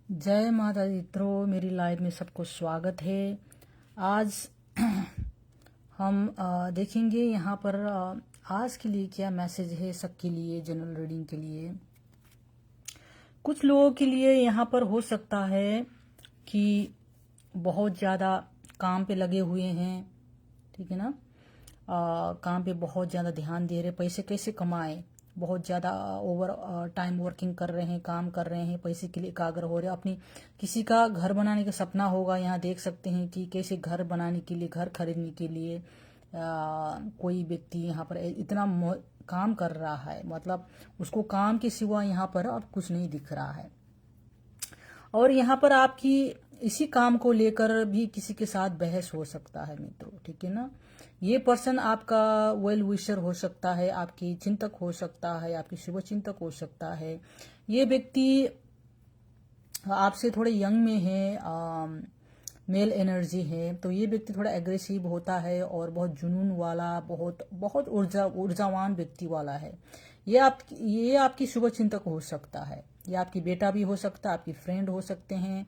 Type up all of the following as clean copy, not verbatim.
जय माता दी मित्रों, मेरी लाइव में सबको स्वागत है। आज हम देखेंगे यहाँ पर आज के लिए क्या मैसेज है सबके लिए, जनरल रीडिंग के लिए। कुछ लोगों के लिए यहाँ पर हो सकता है कि बहुत ज़्यादा काम पे लगे हुए हैं, ठीक है ना। काम पे बहुत ज़्यादा ध्यान दे रहे, पैसे कैसे कमाएं, बहुत ज़्यादा ओवर टाइम वर्किंग कर रहे हैं, काम कर रहे हैं, पैसे के लिए एकाग्र हो रहे हैं। अपनी किसी का घर बनाने का सपना होगा, यहाँ देख सकते हैं कि कैसे घर बनाने के लिए, घर खरीदने के लिए कोई व्यक्ति यहाँ पर इतना काम कर रहा है, मतलब उसको काम के सिवा यहाँ पर अब कुछ नहीं दिख रहा है। और यहाँ पर आपकी इसी काम को लेकर भी किसी के साथ बहस हो सकता है मित्रों, ठीक है ना। ये पर्सन आपका वेल विशर हो सकता है, आपकी चिंतक हो सकता है, आपकी शुभ चिंतक हो सकता है। ये व्यक्ति आपसे थोड़े यंग में है, मेल एनर्जी है, तो ये व्यक्ति थोड़ा एग्रेसिव होता है और बहुत जुनून वाला, बहुत बहुत ऊर्जावान व्यक्ति वाला है। ये आपकी शुभ चिंतक हो सकता है। ये आपकी बेटा भी हो सकता है, आपकी फ्रेंड हो सकते हैं,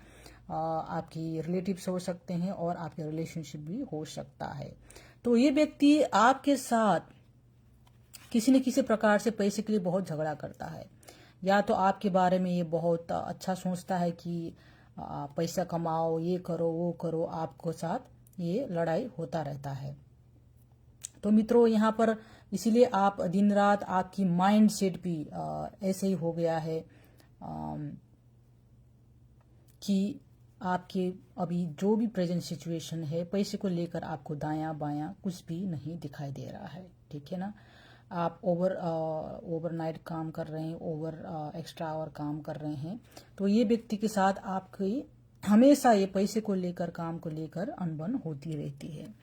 आपकी रिलेटिव्स हो सकते हैं, और आपके रिलेशनशिप भी हो सकता है। तो ये व्यक्ति आपके साथ किसी न किसी प्रकार से पैसे के लिए बहुत झगड़ा करता है, या तो आपके बारे में ये बहुत अच्छा सोचता है कि पैसा कमाओ, ये करो वो करो, आपको साथ ये लड़ाई होता रहता है। तो मित्रों यहाँ पर इसीलिए आप दिन रात आपकी माइंड सेट भी ऐसे ही हो गया है कि आपके अभी जो भी प्रेजेंट सिचुएशन है, पैसे को लेकर आपको दायां बायां कुछ भी नहीं दिखाई दे रहा है, ठीक है ना। आप ओवरनाइट काम कर रहे हैं, एक्स्ट्रा आवर काम कर रहे हैं, तो ये व्यक्ति के साथ आपकी हमेशा ये पैसे को लेकर, काम को लेकर अनबन होती रहती है।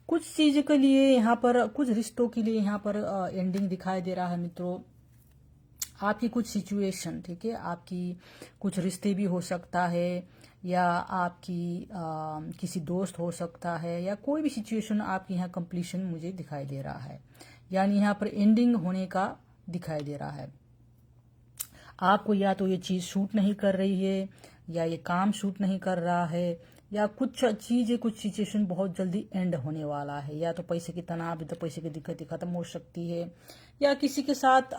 कुछ चीज के लिए यहाँ पर, कुछ रिश्तों के लिए यहाँ पर एंडिंग दिखाई दे रहा है मित्रों। आपकी कुछ सिचुएशन, ठीक है, आपकी कुछ रिश्ते भी हो सकता है, या आपकी किसी दोस्त हो सकता है, या कोई भी सिचुएशन आपकी यहाँ कंप्लीशन मुझे दिखाई दे रहा है, यानी यहाँ पर एंडिंग होने का दिखाई दे रहा है। आपको या तो ये चीज़ शूट नहीं कर रही है, या ये काम शूट नहीं कर रहा है, या कुछ चीज़ें, कुछ सिचुएशन बहुत जल्दी एंड होने वाला है, या तो पैसे की तनाव, तो पैसे की दिक्कत खत्म हो सकती है, या किसी के साथ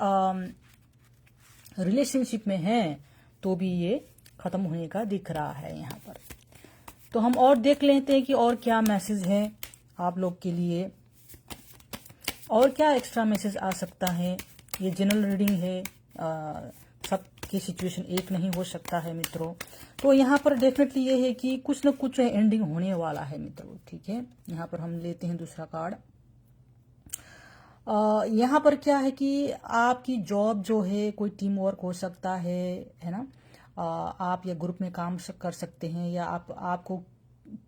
रिलेशनशिप में है तो भी ये खत्म होने का दिख रहा है यहाँ पर। तो हम और देख लेते हैं कि और क्या मैसेज है आप लोग के लिए, और क्या एक्स्ट्रा मैसेज आ सकता है। ये जनरल रीडिंग है, सबकी सिचुएशन एक नहीं हो सकता है मित्रों। तो यहाँ पर डेफिनेटली ये है कि कुछ न कुछ एंडिंग होने वाला है मित्रों, ठीक है। यहाँ पर हम लेते हैं दूसरा कार्ड। यहाँ पर क्या है कि आपकी जॉब जो है, कोई टीम वर्क हो सकता है ना। आप या ग्रुप में काम कर सकते हैं, या आपको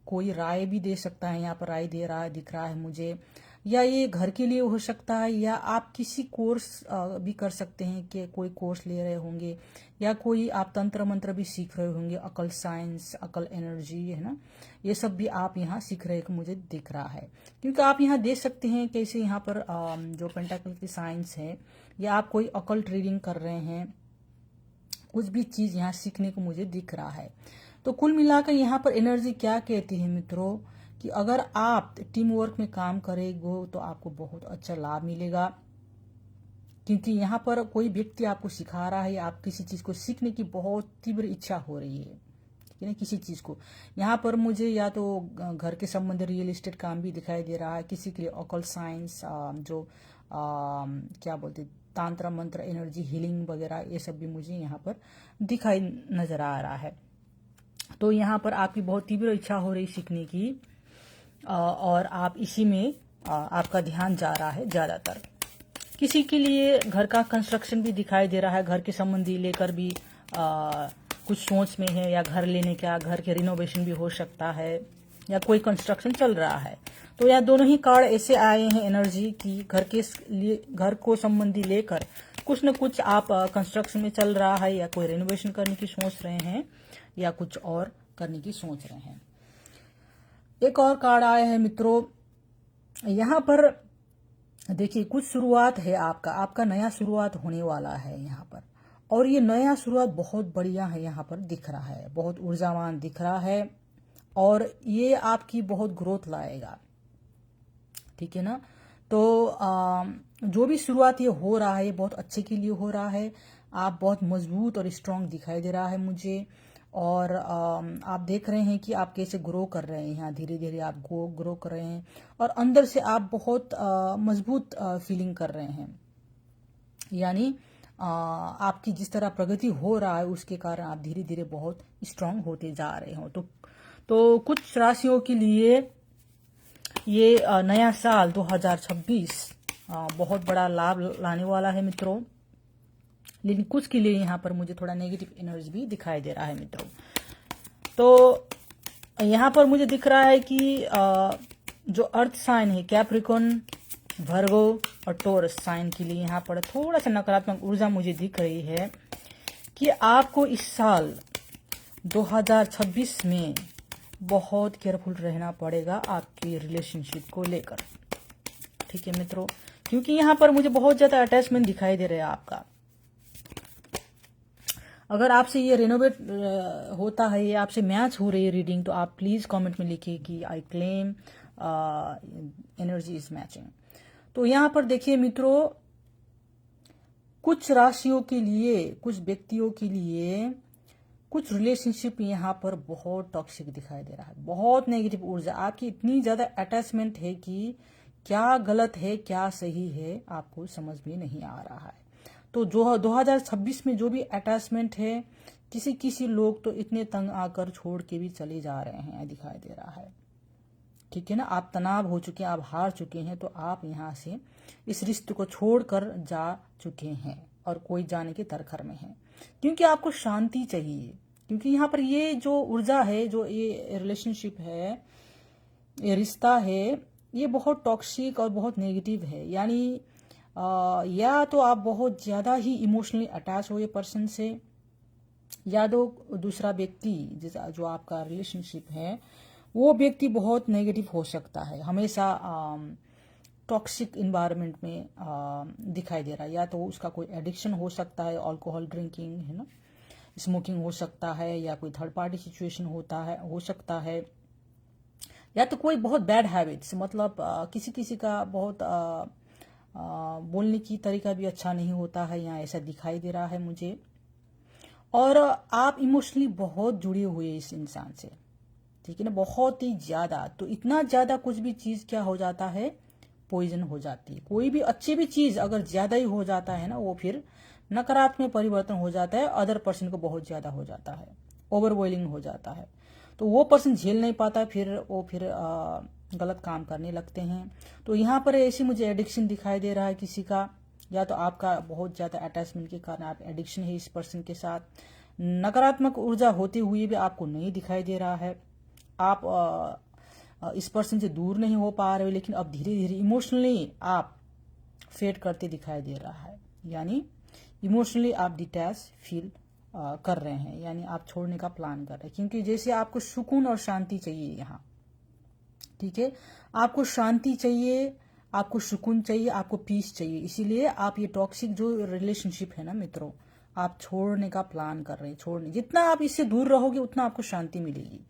कोई राय भी दे सकता है, यहाँ पर राय दे रहा है, दिख रहा है मुझे। या ये घर के लिए हो सकता है, या आप किसी कोर्स भी कर सकते हैं, कि कोई कोर्स ले रहे होंगे, या कोई आप तंत्र मंत्र भी सीख रहे होंगे, अकल साइंस, अकल एनर्जी, है ना। ये सब भी आप यहाँ सीख रहे हैं मुझे दिख रहा है, क्योंकि आप यहाँ देख सकते हैं कैसे यहाँ पर जो पेंटाकल की साइंस है, या आप कोई अकल्ट रीडिंग कर रहे हैं, कुछ भी चीज यहाँ सीखने को मुझे दिख रहा है। तो कुल मिलाकर यहाँ पर एनर्जी क्या कहती है मित्रों, कि अगर आप टीम वर्क में काम करेंगे तो आपको बहुत अच्छा लाभ मिलेगा, क्योंकि यहाँ पर कोई व्यक्ति आपको सिखा रहा है, आप किसी चीज को सीखने की बहुत तीव्र इच्छा हो रही है, ठीक है ना, किसी चीज को। यहाँ पर मुझे या तो घर के संबंध रियल एस्टेट काम भी दिखाई दे रहा है, किसी के लिए ऑकल साइंस, जो क्या बोलते, तांत्र मंत्र, एनर्जी हीलिंग वगैरह, ये सब भी मुझे यहाँ पर दिखाई नजर आ रहा है। तो यहाँ पर आपकी बहुत तीव्र इच्छा हो रही सीखने की, और आप इसी में आपका ध्यान जा रहा है ज्यादातर। किसी के लिए घर का कंस्ट्रक्शन भी दिखाई दे रहा है, घर के संबंधी लेकर भी कुछ सोच में है, या घर लेने का, घर के रिनोवेशन भी हो सकता है, या कोई कंस्ट्रक्शन चल रहा है। तो यह दोनों ही कार्ड ऐसे आए हैं एनर्जी की, घर के लिए, घर को संबंधी लेकर कुछ न कुछ आप कंस्ट्रक्शन में चल रहा है, या कोई रिनोवेशन करने की सोच रहे हैं, या कुछ और करने की सोच रहे हैं। एक और कार्ड आया है मित्रों, यहाँ पर देखिए कुछ शुरुआत है, आपका नया शुरुआत होने वाला है यहाँ पर, और ये नया शुरुआत बहुत बढ़िया है, यहाँ पर दिख रहा है, बहुत ऊर्जावान दिख रहा है और ये आपकी बहुत ग्रोथ लाएगा। ठीक है ना। तो जो भी शुरुआत ये हो रहा है ये बहुत अच्छे के लिए हो रहा है। आप बहुत मजबूत और स्ट्रांग दिखाई दे रहा है मुझे। और आप देख रहे हैं कि आप कैसे ग्रो कर रहे हैं, यहाँ धीरे धीरे आप ग्रो कर रहे हैं और अंदर से आप बहुत मजबूत फीलिंग कर रहे हैं। यानी आपकी जिस तरह प्रगति हो रहा है उसके कारण आप धीरे धीरे बहुत स्ट्रांग होते जा रहे हो। तो कुछ राशियों के लिए ये नया साल 2026 बहुत बड़ा लाभ लाने वाला है मित्रों। लेकिन कुछ के लिए यहाँ पर मुझे थोड़ा नेगेटिव एनर्जी भी दिखाई दे रहा है मित्रों। तो यहाँ पर मुझे दिख रहा है कि जो अर्थ साइन है कैप्रिकॉन, वर्गो और टोरस साइन के लिए यहाँ पर थोड़ा सा नकारात्मक ऊर्जा मुझे दिख रही है कि आपको इस साल 2026 में बहुत केयरफुल रहना पड़ेगा आपकी रिलेशनशिप को लेकर। ठीक है मित्रों, क्योंकि यहाँ पर मुझे बहुत ज्यादा अटैचमेंट दिखाई दे रहा है आपका। अगर आपसे ये रेनोवेट होता है, ये आपसे मैच हो रही है रीडिंग, तो आप प्लीज कमेंट में लिखिए कि I claim energy is matching. तो यहाँ पर देखिए मित्रों, कुछ राशियों के लिए, कुछ व्यक्तियों के लिए कुछ रिलेशनशिप यहाँ पर बहुत टॉक्सिक दिखाई दे रहा है, बहुत नेगेटिव ऊर्जा आपकी इतनी ज्यादा अटैचमेंट है कि क्या गलत है क्या सही है आपको समझ में नहीं आ रहा है। तो जो 2026 में जो भी अटैचमेंट है, किसी किसी लोग तो इतने तंग आकर छोड़ के भी चले जा रहे हैं दिखाई दे रहा है। ठीक है ना, आप तनाव हो चुके हैं, आप हार चुके हैं, तो आप यहाँ से इस रिश्ते को छोड़कर जा चुके हैं और कोई जाने के तरखर में है, क्योंकि आपको शांति चाहिए। क्योंकि यहाँ पर ये जो ऊर्जा है, जो ये रिलेशनशिप है, ये रिश्ता है, ये बहुत टॉक्सिक और बहुत नेगेटिव है। यानी या तो आप बहुत ज्यादा ही इमोशनली अटैच हो ये पर्सन से, या तो दूसरा व्यक्ति जो आपका रिलेशनशिप है वो व्यक्ति बहुत नेगेटिव हो सकता है, हमेशा टॉक्सिक इन्वायरमेंट में दिखाई दे रहा है। या तो उसका कोई एडिक्शन हो सकता है, अल्कोहल ड्रिंकिंग है ना, स्मोकिंग हो सकता है, या कोई थर्ड पार्टी सिचुएशन हो सकता है, या तो कोई बहुत बैड हैबिट्स, मतलब किसी किसी का बहुत बोलने की तरीका भी अच्छा नहीं होता है, यहाँ ऐसा दिखाई दे रहा है मुझे। और आप इमोशनली बहुत जुड़े हुए इस इंसान से, ठीक है ना, बहुत ही ज्यादा। तो इतना ज्यादा कुछ भी चीज क्या हो जाता है, पॉइजन हो जाती है। कोई भी अच्छी भी चीज अगर ज्यादा ही हो जाता है ना, वो फिर नकारात्मक परिवर्तन हो जाता है, अदर पर्सन को बहुत ज्यादा हो जाता है, ओवर बॉइलिंग हो जाता है। तो वो पर्सन झेल नहीं पाता, फिर वो गलत काम करने लगते हैं। तो यहाँ पर ऐसी मुझे एडिक्शन दिखाई दे रहा है किसी का, या तो आपका बहुत ज्यादा अटैचमेंट के कारण आप एडिक्शन है इस पर्सन के साथ। नकारात्मक ऊर्जा होते हुए भी आपको नहीं दिखाई दे रहा है, आप इस पर्सन से दूर नहीं हो पा रहे हो, लेकिन अब धीरे धीरे इमोशनली आप फेड करते दिखाई दे रहा है। यानी इमोशनली आप डिटैच फील कर रहे हैं, यानी आप छोड़ने का प्लान कर रहे हैं, क्योंकि जैसे आपको सुकून और शांति चाहिए यहाँ। ठीक है, आपको शांति चाहिए, आपको सुकून चाहिए, आपको पीस चाहिए, इसीलिए आप ये टॉक्सिक जो रिलेशनशिप है ना मित्रों, आप छोड़ने का प्लान कर रहे हैं। छोड़ने, जितना आप इससे दूर रहोगे उतना आपको शांति मिलेगी,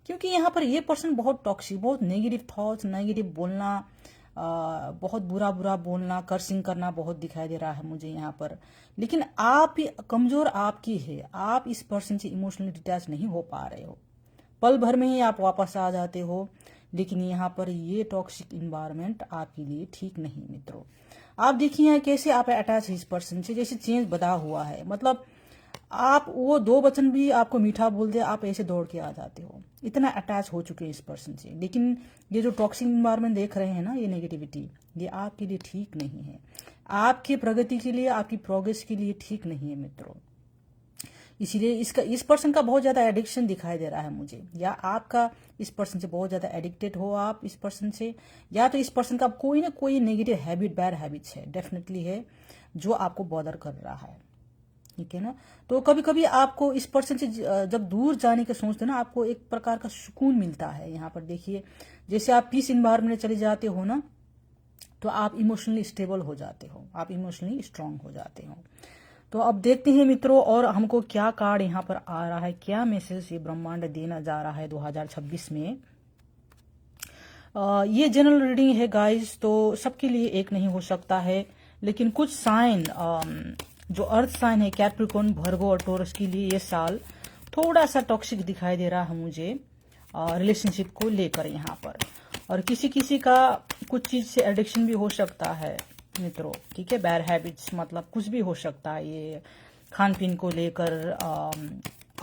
क्योंकि यहाँ पर ये पर्सन बहुत टॉक्सिक, बहुत नेगेटिव थॉट्स, नेगेटिव बोलना, बहुत बुरा बुरा बोलना, कर्सिंग करना बहुत दिखाई दे रहा है मुझे यहाँ पर। लेकिन आप कमजोर आपकी है, आप इस पर्सन से इमोशनली डिटैच नहीं हो पा रहे हो, पल भर में ही आप वापस आ जाते हो। लेकिन यहाँ पर ये टॉक्सिक इन्वायरमेंट आपके लिए ठीक नहीं मित्रों। आप देखिए कैसे आप अटैच है इस पर्सन से, जैसे चेंज बदा हुआ है, मतलब आप वो दो वचन भी आपको मीठा बोल दे, आप ऐसे दौड़ के आ जाते हो, इतना अटैच हो चुके हैं इस पर्सन से। लेकिन ये जो टॉक्सिक इन्वायरमेंट देख रहे हैं ना, ये नेगेटिविटी, ये आपके लिए ठीक नहीं है, आपकी प्रगति के लिए, आपकी प्रोग्रेस के लिए ठीक नहीं है मित्रों। इसीलिए इस पर्सन का बहुत ज्यादा एडिक्शन दिखाई दे रहा है मुझे, या आपका इस पर्सन से बहुत ज्यादा एडिक्टेड हो आप इस पर्सन से, या तो इस पर्सन का कोई ना कोई नेगेटिव हैबिट, बैड हैबिट्स है, डेफिनेटली है, जो आपको बॉदर कर रहा है। ठीक है ना। तो कभी कभी आपको इस पर्सन से जब दूर जाने का सोचते ना, आपको एक प्रकार का सुकून मिलता है। यहाँ पर देखिए, जैसे आप पीस इन्वायरमेंट में चले जाते हो ना, तो आप इमोशनली स्टेबल हो जाते हो, आप इमोशनली स्ट्रांग हो जाते हो। तो अब देखते हैं मित्रों, और हमको क्या कार्ड यहाँ पर आ रहा है, क्या मैसेज ये ब्रह्मांड देना जा रहा है 2026 में। ये जनरल रीडिंग है गाइस, तो सबके लिए एक नहीं हो सकता है, लेकिन कुछ साइन जो अर्थ साइन है कैप्रिकॉर्न, भर्गो और टोरस के लिए ये साल थोड़ा सा टॉक्सिक दिखाई दे रहा है मुझे रिलेशनशिप को लेकर यहाँ पर। और किसी किसी का कुछ चीज से एडिक्शन भी हो सकता है मित्रों, ठीक है, बैड हैबिट्स मतलब कुछ भी हो सकता है, ये खान पीन को लेकर,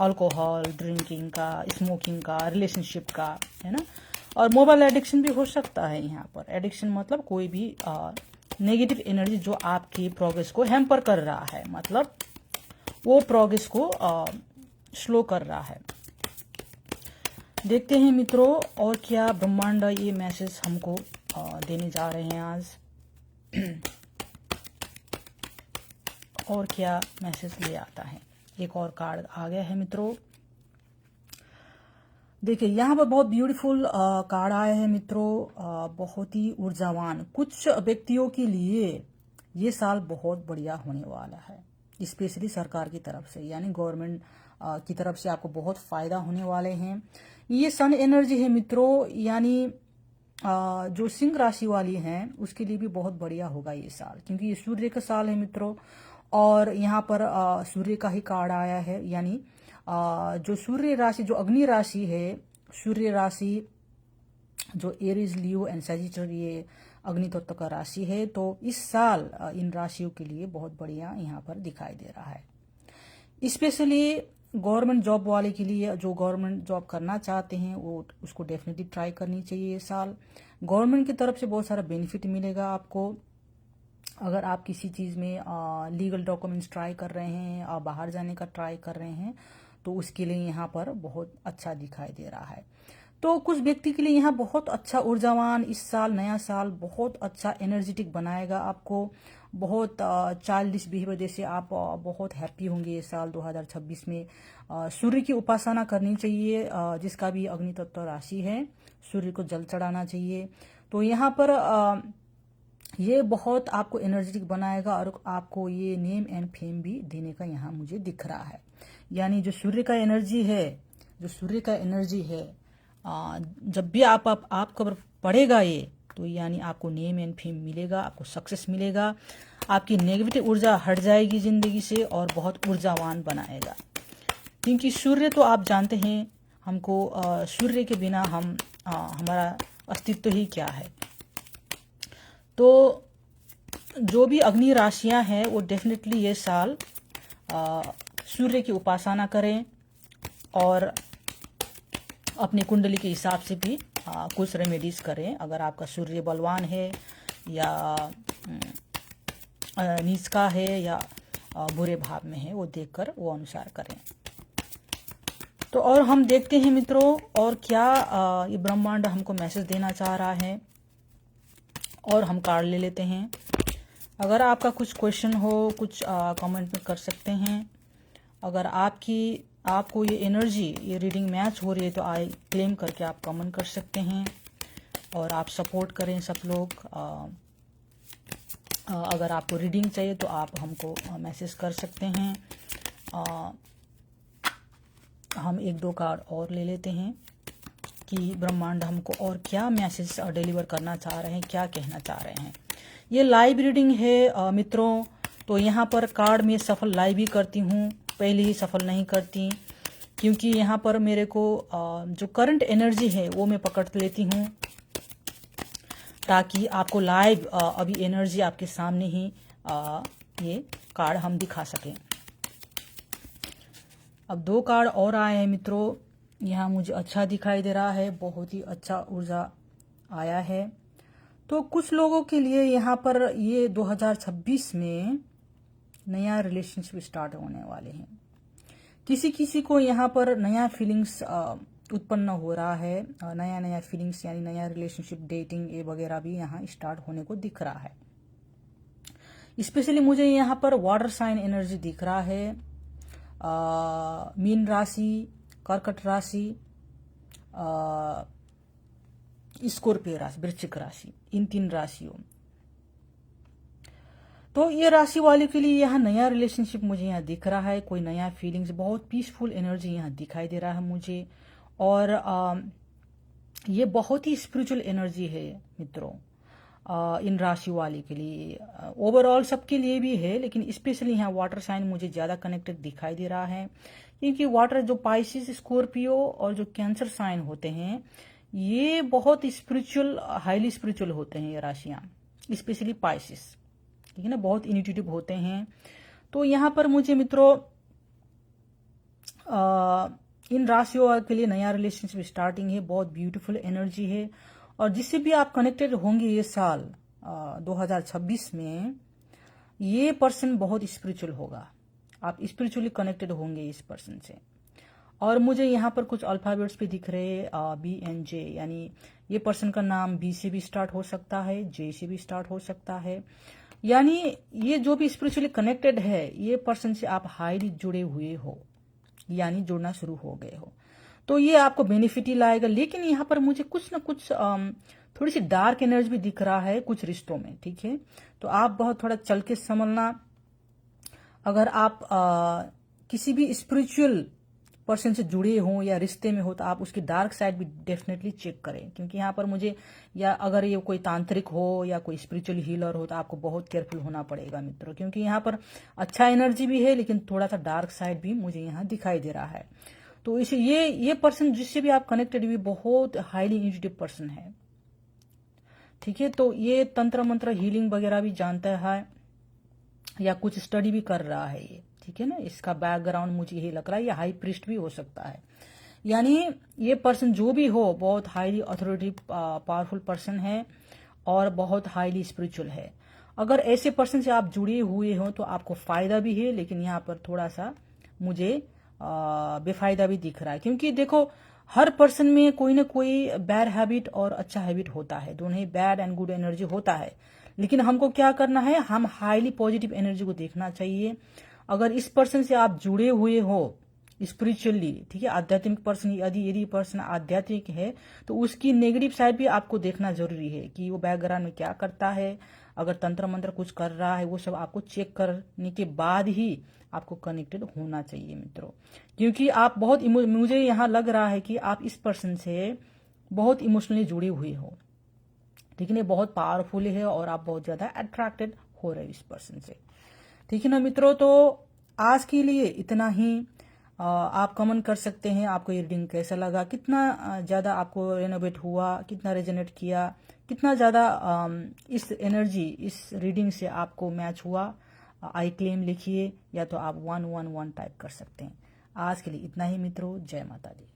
अल्कोहल ड्रिंकिंग का, स्मोकिंग का, रिलेशनशिप का, है ना। और मोबाइल एडिक्शन भी हो सकता है यहाँ पर। एडिक्शन मतलब कोई भी नेगेटिव एनर्जी जो आपकी प्रोग्रेस को हैम्पर कर रहा है, मतलब वो प्रोग्रेस को स्लो कर रहा है। देखते हैं मित्रों और क्या ब्रह्मांड ये मैसेज हमको देने जा रहे हैं आज, और क्या मैसेज ले आता है। एक और कार्ड आ गया है मित्रों, देखिए यहाँ पर बहुत ब्यूटीफुल कार्ड आया है मित्रों, बहुत ही ऊर्जावान। कुछ व्यक्तियों के लिए ये साल बहुत बढ़िया होने वाला है, स्पेशली सरकार की तरफ से, यानी गवर्नमेंट की तरफ से आपको बहुत फायदा होने वाले हैं। ये सन एनर्जी है मित्रों, यानी जो सिंह राशि वाली हैं उसके लिए भी बहुत बढ़िया होगा ये साल, क्योंकि ये सूर्य का साल है मित्रों। और यहाँ पर सूर्य का ही कार्ड आया है, यानी जो सूर्य राशि, जो अग्नि राशि है, सूर्य राशि जो एरीज, लियो एंड सजिटेरियस, ये अग्नि तत्व का राशि है। तो इस साल इन राशियों के लिए बहुत बढ़िया यहाँ पर दिखाई दे रहा है। स्पेशली गवर्नमेंट जॉब वाले के लिए, जो गवर्नमेंट जॉब करना चाहते हैं वो उसको डेफिनेटली ट्राई करनी चाहिए। ये साल गवर्नमेंट की तरफ से बहुत सारा बेनिफिट मिलेगा आपको। अगर आप किसी चीज़ में लीगल डॉक्यूमेंट्स ट्राई कर रहे हैं, बाहर जाने का ट्राई कर रहे हैं, तो उसके लिए यहाँ पर बहुत अच्छा दिखाई दे रहा है। तो कुछ व्यक्ति के लिए यहाँ बहुत अच्छा ऊर्जावान इस साल, नया साल बहुत अच्छा एनर्जेटिक बनाएगा आपको। बहुत चाइल्डिश बिहेवियर जैसे आप बहुत हैप्पी होंगे ये साल 2026 में। सूर्य की उपासना करनी चाहिए, जिसका भी अग्नि तत्व राशि है, सूर्य को जल चढ़ाना चाहिए। तो यहाँ पर ये बहुत आपको एनर्जेटिक बनाएगा, और आपको ये नेम एंड फेम भी देने का यहाँ मुझे दिख रहा है। यानी जो सूर्य का एनर्जी है, जो सूर्य का एनर्जी है, जब भी आपको पड़ेगा ये, तो यानी आपको नेम एंड फेम मिलेगा, आपको सक्सेस मिलेगा, आपकी नेगेटिव ऊर्जा हट जाएगी जिंदगी से और बहुत ऊर्जावान बनाएगा। क्योंकि सूर्य तो आप जानते हैं, हमको सूर्य के बिना हमारा अस्तित्व ही क्या है। तो जो भी अग्नि राशियां हैं वो डेफिनेटली ये साल सूर्य की उपासना करें, और अपनी कुंडली के हिसाब से भी कुछ रेमेडीज करें। अगर आपका सूर्य बलवान है या नीच का है या बुरे भाव में है, वो देखकर वो अनुसार करें। तो और हम देखते हैं मित्रों और क्या ये ब्रह्मांड हमको मैसेज देना चाह रहा है, और हम कार्ड ले लेते हैं। अगर आपका कुछ क्वेश्चन हो, कुछ कमेंट में कर सकते हैं। अगर आपको ये एनर्जी, ये रीडिंग मैच हो रही है, तो आई क्लेम करके आप कमेंट कर सकते हैं, और आप सपोर्ट करें सब लोग। अगर आपको रीडिंग चाहिए तो आप हमको मैसेज कर सकते हैं। हम एक दो कार्ड और ले लेते हैं कि ब्रह्मांड हमको और क्या मैसेज डिलीवर करना चाह रहे हैं, क्या कहना चाह रहे हैं। ये लाइव रीडिंग है मित्रों, तो यहाँ पर कार्ड में सफल लाइव ही करती हूँ, पहले ही सफल नहीं करती, क्योंकि यहाँ पर मेरे को जो करंट एनर्जी है वो मैं पकड़ लेती हूँ, ताकि आपको लाइव अभी एनर्जी आपके सामने ही ये कार्ड हम दिखा सकें। अब दो कार्ड और आए हैं मित्रों, यहाँ मुझे अच्छा दिखाई दे रहा है, बहुत ही अच्छा ऊर्जा आया है। तो कुछ लोगों के लिए यहाँ पर ये 2026 में नया रिलेशनशिप स्टार्ट होने वाले हैं। किसी किसी को यहाँ पर नया फीलिंग्स उत्पन्न हो रहा है, नया फीलिंग्स यानी नया रिलेशनशिप, डेटिंग ये वगैरह भी यहाँ स्टार्ट होने को दिख रहा है। स्पेशली मुझे यहाँ पर वाटर साइन एनर्जी दिख रहा है, मीन राशि, कर्कट राशि, स्कॉर्पियो राशि, वृश्चिक राशि, इन तीन राशियों। तो ये राशि वाले के लिए यहाँ नया रिलेशनशिप मुझे यहाँ दिख रहा है, कोई नया फीलिंग्स, बहुत पीसफुल एनर्जी यहाँ दिखाई दे रहा है मुझे। और ये बहुत ही स्पिरिचुअल एनर्जी है मित्रों, इन राशि वाले के लिए। ओवरऑल सबके लिए भी है, लेकिन स्पेशली यहाँ वाटर साइन मुझे ज़्यादा कनेक्टेड दिखाई दे रहा है, क्योंकि वाटर जो पाइसिस, स्कॉर्पियो और जो कैंसर साइन होते हैं, ये बहुत स्पिरिचुअल, हाईली स्पिरिचुअल होते हैं ये राशियाँ, स्पेशली पाइसिस, ठीक है ना, बहुत इनिट्यूटिव होते हैं। तो यहाँ पर मुझे मित्रों इन राशियों के लिए नया रिलेशनशिप स्टार्टिंग है, बहुत ब्यूटीफुल एनर्जी है। और जिससे भी आप कनेक्टेड होंगे ये साल 2026 में, ये पर्सन बहुत स्पिरिचुअल होगा, आप स्पिरिचुअली कनेक्टेड होंगे इस पर्सन से। और मुझे यहाँ पर कुछ अल्फाबेट्स भी दिख रहे, BNJ, यानी ये पर्सन का नाम B से भी स्टार्ट हो सकता है, J से भी स्टार्ट हो सकता है। यानी ये जो भी स्पिरिचुअली कनेक्टेड है, ये पर्सन से आप हाईली जुड़े हुए हो, यानी जुड़ना शुरू हो गए हो, तो ये आपको बेनिफिट ही लाएगा। लेकिन यहाँ पर मुझे कुछ ना कुछ थोड़ी सी डार्क एनर्जी भी दिख रहा है कुछ रिश्तों में, ठीक है। तो आप बहुत थोड़ा चल के समझना। अगर आप किसी भी स्पिरिचुअल पर्सन से जुड़े हो या रिश्ते में हो, तो आप उसकी डार्क साइड भी डेफिनेटली चेक करें, क्योंकि यहाँ पर मुझे, या अगर ये कोई तांत्रिक हो या कोई स्पिरिचुअल हीलर हो, तो आपको बहुत केयरफुल होना पड़ेगा मित्रों, क्योंकि यहाँ पर अच्छा एनर्जी भी है, लेकिन थोड़ा सा डार्क साइड भी मुझे यहाँ दिखाई दे रहा है। तो इसे ये पर्सन जिससे भी आप कनेक्टेड भी बहुत हाईली इंट्यूटिव पर्सन है, ठीक है। तो ये तंत्र मंत्र हीलिंग वगैरह भी जानता है, या कुछ स्टडी भी कर रहा है ये, ठीक है ना। इसका बैकग्राउंड मुझे यही लग रहा है, ये हाई प्रीस्ट भी हो सकता है। यानी ये पर्सन जो भी हो, बहुत हाईली अथॉरिटी पावरफुल पर्सन है और बहुत हाईली स्पिरिचुअल है। अगर ऐसे पर्सन से आप जुड़े हुए हो तो आपको फायदा भी है, लेकिन यहाँ पर थोड़ा सा मुझे बेफायदा भी दिख रहा है, क्योंकि देखो हर पर्सन में कोई ना कोई बैड हैबिट और अच्छा हैबिट होता है, दोनों ही बैड एंड गुड एनर्जी होता है। लेकिन हमको क्या करना है, हम हाईली पॉजिटिव एनर्जी को देखना चाहिए। अगर इस पर्सन से आप जुड़े हुए हो स्पिरिचुअली, ठीक है, आध्यात्मिक पर्सन, यदि पर्सन आध्यात्मिक है, तो उसकी नेगेटिव साइड भी आपको देखना जरूरी है कि वो बैकग्राउंड में क्या करता है। अगर तंत्र मंत्र कुछ कर रहा है, वो सब आपको चेक करने के बाद ही आपको कनेक्टेड होना चाहिए मित्रों, क्योंकि आप बहुत, मुझे यहाँ लग रहा है कि आप इस पर्सन से बहुत इमोशनली जुड़े हुए हो, ठीक है ना, बहुत पावरफुल है और आप बहुत ज्यादा अट्रैक्टेड हो रहे हो इस पर्सन से, ठीक है ना मित्रों। तो आज के लिए इतना ही। आप कमेंट कर सकते हैं आपको ये रीडिंग कैसा लगा, कितना ज़्यादा आपको रेनोवेट हुआ, कितना रेजोनेट किया, कितना ज़्यादा इस एनर्जी, इस रीडिंग से आपको मैच हुआ। आई क्लेम लिखिए, या तो आप 111 टाइप कर सकते हैं। आज के लिए इतना ही मित्रों, जय माता दी।